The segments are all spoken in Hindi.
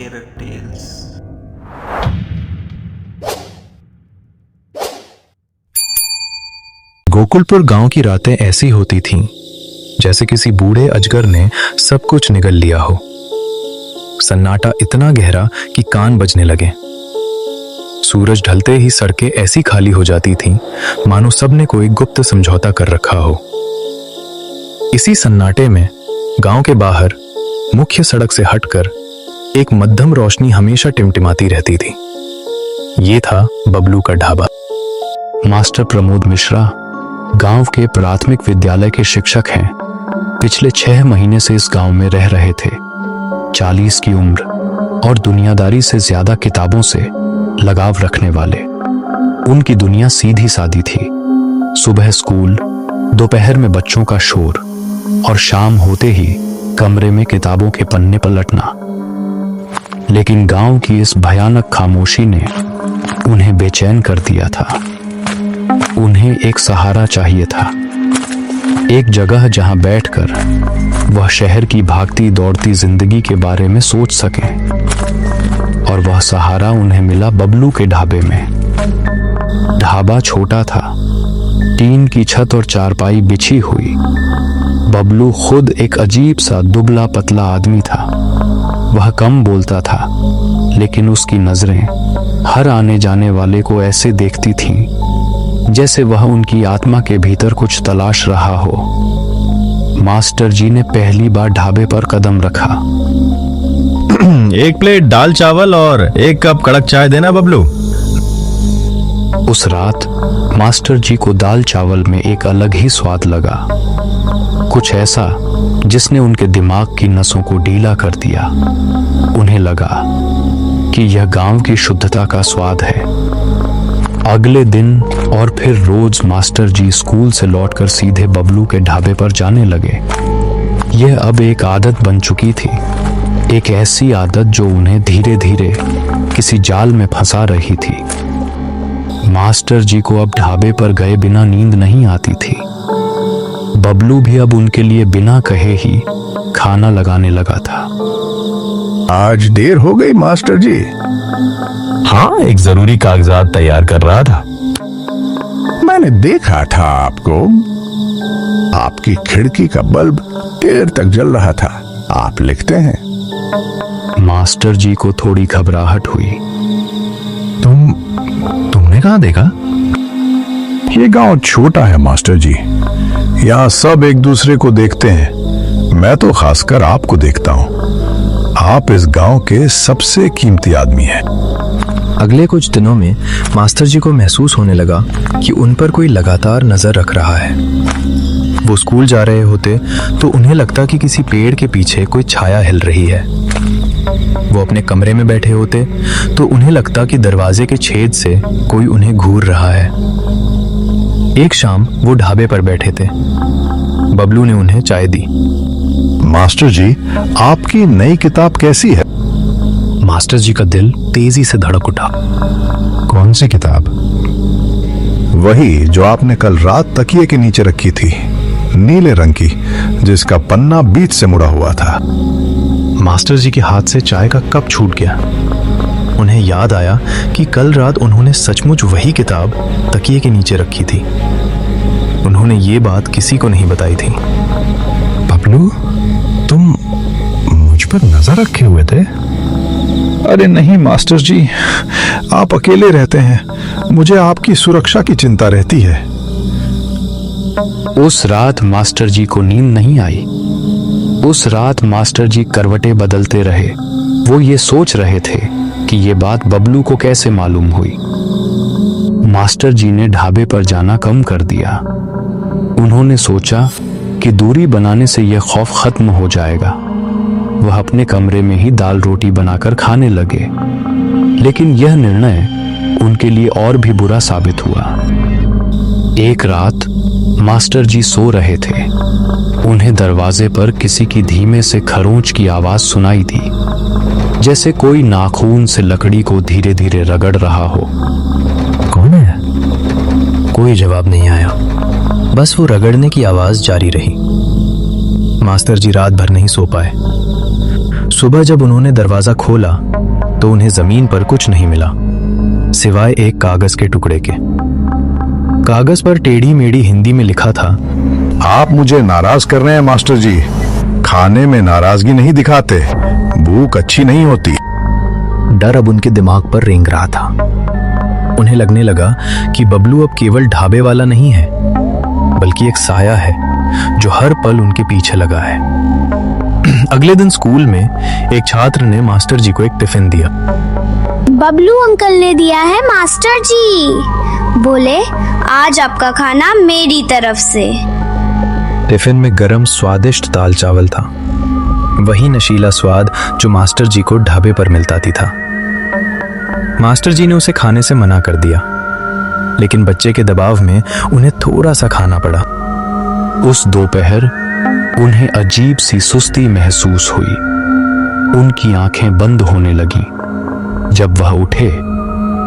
Favourite tales. गोकुलपुर गांव की रातें ऐसी होती थीं जैसे किसी बूढ़े अजगर ने सब कुछ निगल लिया हो। सन्नाटा इतना गहरा कि कान बजने लगे। सूरज ढलते ही सड़कें ऐसी खाली हो जाती थीं मानो सबने कोई गुप्त समझौता कर रखा हो। इसी सन्नाटे में गांव के बाहर मुख्य सड़क से हटकर एक मध्यम रोशनी हमेशा टिमटिमाती रहती थी। ये था बबलू का ढाबा। मास्टर प्रमोद मिश्रा गांव के प्राथमिक विद्यालय के शिक्षक हैं। पिछले 6 महीने से इस गांव में रह रहे थे। 40 की उम्र और दुनियादारी से ज्यादा किताबों से लगाव रखने वाले। उनकी दुनिया सीधी सादी थी। सुबह स्कूल, दोपहर में बच्चों का शोर और शाम होते ही कमरे में किताबों के पन्ने पलटना। लेकिन गांव की इस भयानक खामोशी ने उन्हें बेचैन कर दिया था। उन्हें एक सहारा चाहिए था, एक जगह जहां बैठकर वह शहर की भागती दौड़ती जिंदगी के बारे में सोच सकें। और वह सहारा उन्हें मिला बबलू के ढाबे में। ढाबा छोटा था, टीन की छत और चारपाई बिछी हुई। बबलू खुद एक अजीब सा दुबला पतला आदमी था। वह कम बोलता था, लेकिन उसकी नजरें हर आने जाने वाले को ऐसे देखती थीं जैसे वह उनकी आत्मा के भीतर कुछ तलाश रहा हो। मास्टर जी ने पहली बार ढाबे पर कदम रखा। एक प्लेट दाल चावल और एक कप कड़क चाय देना बबलू। उस रात मास्टर जी को दाल चावल में एक अलग ही स्वाद लगा, कुछ ऐसा जिसने उनके दिमाग की नसों को ढीला कर दिया। उन्हें लगा कि यह गांव की शुद्धता का स्वाद है। अगले दिन और फिर रोज मास्टर जी स्कूल से लौटकर सीधे बबलू के ढाबे पर जाने लगे। यह अब एक आदत बन चुकी थी, एक ऐसी आदत जो उन्हें धीरे धीरे किसी जाल में फंसा रही थी। मास्टर जी को अब ढाबे पर गए बिना नींद नहीं आती थी। बबलू भी अब उनके लिए बिना कहे ही खाना लगाने लगा था। आज देर हो गई मास्टर जी। हाँ, एक जरूरी कागजात तैयार कर रहा था। मैंने देखा था आपको, आपकी खिड़की का बल्ब देर तक जल रहा था। आप लिखते हैं। मास्टर जी को थोड़ी घबराहट हुई। तुमने कहाँ देखा? ये गांव छोटा है मास्टर जी, यहाँ सब एक दूसरे को देखते हैं। मैं तो खासकर आपको देखता हूँ। आप इस गांव के सबसे कीमती आदमी हैं। अगले कुछ दिनों में मास्टर जी को महसूस होने लगा कि उन पर कोई लगातार नजर रख रहा है। वो स्कूल जा रहे होते तो उन्हें लगता कि किसी पेड़ के पीछे कोई छाया हिल रही है। वो अपने कमरे में बैठे होते तो उन्हें लगता कि दरवाजे के छेद से कोई उन्हें घूर रहा है। एक शाम वो ढाबे पर बैठे थे। बबलू ने उन्हें चाय दी। मास्टर जी, आपकी नई किताब कैसी है? मास्टर जी का दिल तेजी से धड़क उठा। कौन सी किताब? वही जो आपने कल रात तकिए के नीचे रखी थी, नीले रंग की, जिसका पन्ना बीच से मुड़ा हुआ था। मास्टर जी के हाथ से चाय का कप छूट गया। उन्हें याद आया कि कल रात उन्होंने सचमुच वही किताब तकिए के नीचे रखी थी। उन्होंने ये बात किसी को नहीं बताई थी। बबलू, तुम मुझ पर नजर रखे हुए थे? अरे नहीं मास्टर जी, आप अकेले रहते हैं। मुझे आपकी सुरक्षा की चिंता रहती है। उस रात मास्टर जी को नींद नहीं आई। उस रात मास्टर जी करवटें बदलते रहे। वो ये सोच रहे थे कि ये बात बबलू को कैसे मालूम हुई। मास्टर जी ने ढाबे पर जाना कम कर दिया। उन्होंने सोचा कि दूरी बनाने से यह खौफ खत्म हो जाएगा। वह अपने कमरे में ही दाल रोटी बनाकर खाने लगे। लेकिन यह निर्णय उनके लिए और भी बुरा साबित हुआ। एक रात मास्टर जी सो रहे थे। उन्हें दरवाजे पर किसी की धीमे से खरोंच की आवाज सुनाई दी, जैसे कोई नाखून से लकड़ी को धीरे धीरे रगड़ रहा हो। कौन है? कोई जवाब नहीं आया, बस वो रगड़ने की आवाज जारी रही। मास्टर जी रात भर नहीं सो पाए। सुबह जब उन्होंने दरवाजा खोला तो उन्हें जमीन पर कुछ नहीं मिला सिवाय एक कागज के टुकड़े के। कागज पर टेढ़ी मेढ़ी हिंदी में लिखा था, आप मुझे नाराज कर रहे हैं मास्टर जी। खाने में नाराजगी नहीं दिखाते, भूख अच्छी नहीं होती। डर अब उनके दिमाग पर रेंग रहा था। उन्हें लगने लगा कि बबलू अब केवल ढाबे वाला नहीं है, बल्कि एक साया है जो हर पल उनके पीछे लगा है। अगले दिन स्कूल में एक छात्र ने मास्टर जी को एक टिफिन दिया। बबलू अंकल ने दिया है मास्टर जी, बोले आज आपका खाना मेरी तरफ से। टिफिन में गरम स्वादिष्ट दाल चावल था, वही नशीला स्वाद जो मास्टर जी को ढाबे पर मिलता था। मास्टर जी ने उसे खाने से मना कर दिया, लेकिन बच्चे के दबाव में उन्हें थोड़ा सा खाना पड़ा। उस दोपहर उन्हें अजीब सी सुस्ती महसूस हुई। उनकी आंखें बंद होने लगीं। जब वह उठे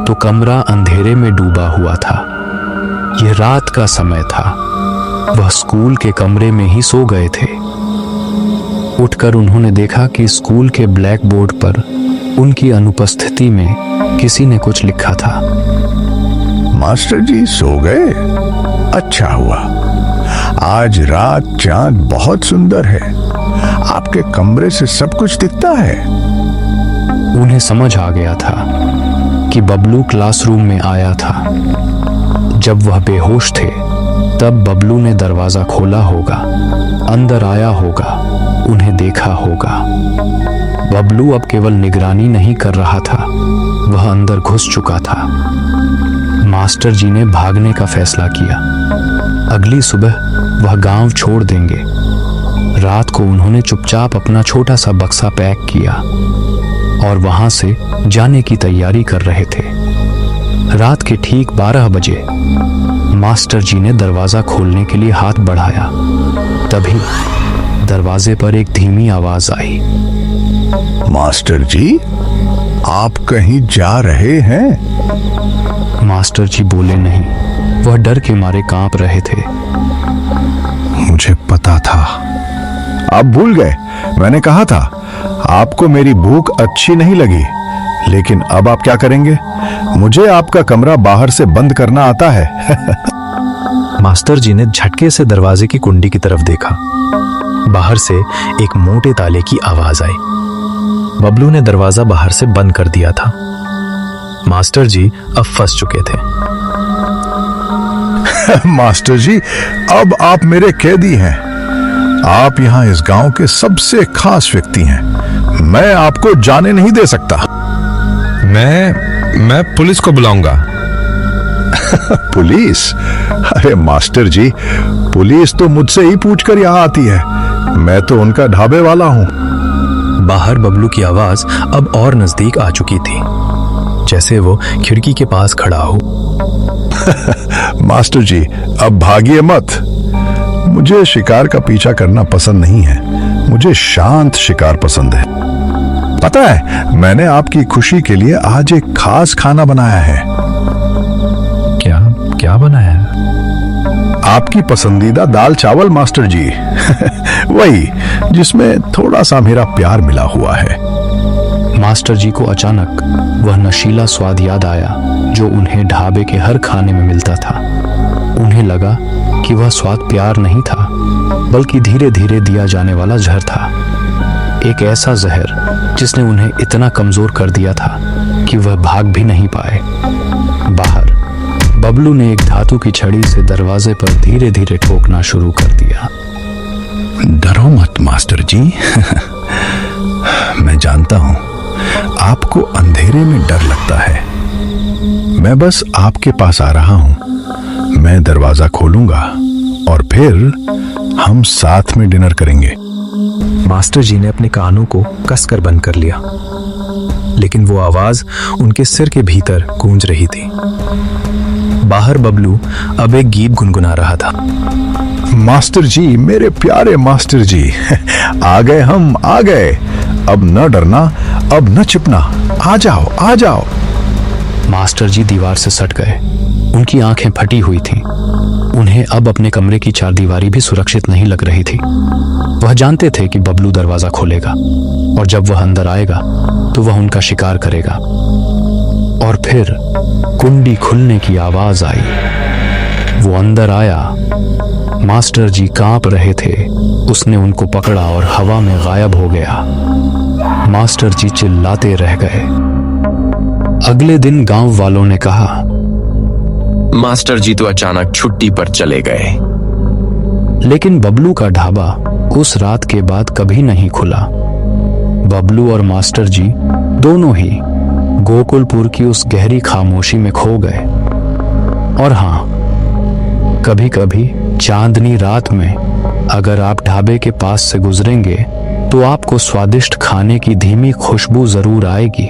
तो कमरा अंधेरे में डूबा हुआ था। यह रात का समय था। वह स्कूल के कमरे में ही सो गए थे। उठकर उन्होंने देखा कि स्कूल के ब्लैक बोर्ड पर उनकी अनुपस्थिति में किसी ने कुछ लिखा था। मास्टर जी सो गए? अच्छा हुआ। आज रात चांद बहुत सुंदर है। आपके कमरे से सब कुछ दिखता है। उन्हें समझ आ गया था कि बबलू क्लासरूम में आया था। जब वह बेहोश थे तब बबलू ने दरवाजा खोला होगा, अंदर आया होगा, उन्हें देखा होगा। बबलू अब केवल निगरानी नहीं कर रहा था, वह अंदर घुस चुका था। मास्टर जी ने भागने का फैसला किया। अगली सुबह वह गांव छोड़ देंगे। रात को उन्होंने चुपचाप अपना छोटा सा बक्सा पैक किया और वहां से जाने की तैयारी कर रहे थे। रात के ठीक 12 बजे मास्टर जी ने दरवाजा खोलने के लिए हाथ बढ़ाया। तभी दरवाजे पर एक धीमी आवाज आई। मास्टर जी, आप कहीं जा रहे हैं? मास्टर जी बोले नहीं, वह डर के मारे कांप रहे थे। मुझे पता था। आप भूल गए, मैंने कहा था आपको मेरी भूख अच्छी नहीं लगी। लेकिन अब आप क्या करेंगे? मुझे आपका कमरा बाहर से बंद करना आता है। मास्टर जी ने झटके से दरवाजे की कुंडी की तरफ देखा। बाहर से एक मोटे ताले की आवाज आई। बबलू ने दरवाजा बाहर से बंद कर दिया था। मास्टर जी अब फंस चुके थे। मास्टर जी, अब आप मेरे कैदी हैं। आप यहाँ इस गांव के सबसे खास व्यक्ति हैं। मैं आपको जाने नहीं दे सकता। मैं पुलिस को बुलाऊंगा। पुलिस? अरे मास्टर जी, पुलिस तो मुझसे ही पूछकर यहाँ आती है। मैं तो उनका ढाबे वाला हूँ। बाहर बबलू की आवाज अब और नजदीक आ चुकी थी, जैसे वो खिड़की के पास खड़ा हो। मास्टर जी, अब भागिए मत। मुझे शिकार का पीछा करना पसंद नहीं है। मुझे शांत शिकार पसंद है। पता है, मैंने आपकी खुशी के लिए आज एक खास खाना बनाया है। क्या बनाया है? आपकी पसंदीदा दाल चावल मास्टर जी। वही जिसमें थोड़ा सा मेरा प्यार मिला हुआ है। मास्टर जी को अचानक वह नशीला स्वाद याद आया जो उन्हें ढाबे के हर खाने में मिलता था। उन्हें लगा कि वह स्वाद प्यार नहीं था, बल्कि धीरे धीरे दिया जाने वाला जहर था। एक ऐसा जहर जिसने उन्हें इतना कमजोर कर दिया था कि वह भाग भी नहीं पाए। बाहर बबलू ने एक धातु की छड़ी से दरवाजे पर धीरे धीरे ठोकना शुरू कर दिया। डरो मत मास्टर जी। मैं जानता हूं आपको अंधेरे में डर लगता है। मैं बस आपके पास आ रहा हूं। मैं दरवाजा खोलूंगा और फिर हम साथ में डिनर करेंगे। मास्टर जी ने अपने कानों को कसकर बंद कर लिया, लेकिन वो आवाज उनके सिर के भीतर गूंज रही थी। बाहर बबलू अब एक गीत गुनगुना रहा था। मास्टर जी, मेरे प्यारे मास्टर जी, आ गए, हम आ गए। अब न डरना, अब न छिपना। आ जाओ, आ जाओ। मास्टर जी दीवार से सट गए। उनकी आंखें फटी हुई थीं। उन्हें अब अपने कमरे की चारदीवारी भी सुरक्षित नहीं लग रही थी। वह जानते थे कि बबलू दरवाजा खोलेगा और जब वह अंदर आएगा तो वह उनका शिकार करेगा। और फिर कुंडी खुलने की आवाज आई। वो अंदर आया। मास्टर जी कांप रहे थे। उसने उनको पकड़ा और हवा में गायब हो गया। मास्टर जी चिल्लाते रह गए। अगले दिन गांव वालों ने कहा, मास्टर जी तो अचानक छुट्टी पर चले गए। लेकिन बबलू का ढाबा उस रात के बाद कभी नहीं खुला। बबलू और मास्टर जी दोनों ही गोकुलपुर की उस गहरी खामोशी में खो गए। और हाँ, कभी कभी चांदनी रात में अगर आप ढाबे के पास से गुजरेंगे तो आपको स्वादिष्ट खाने की धीमी खुशबू जरूर आएगी।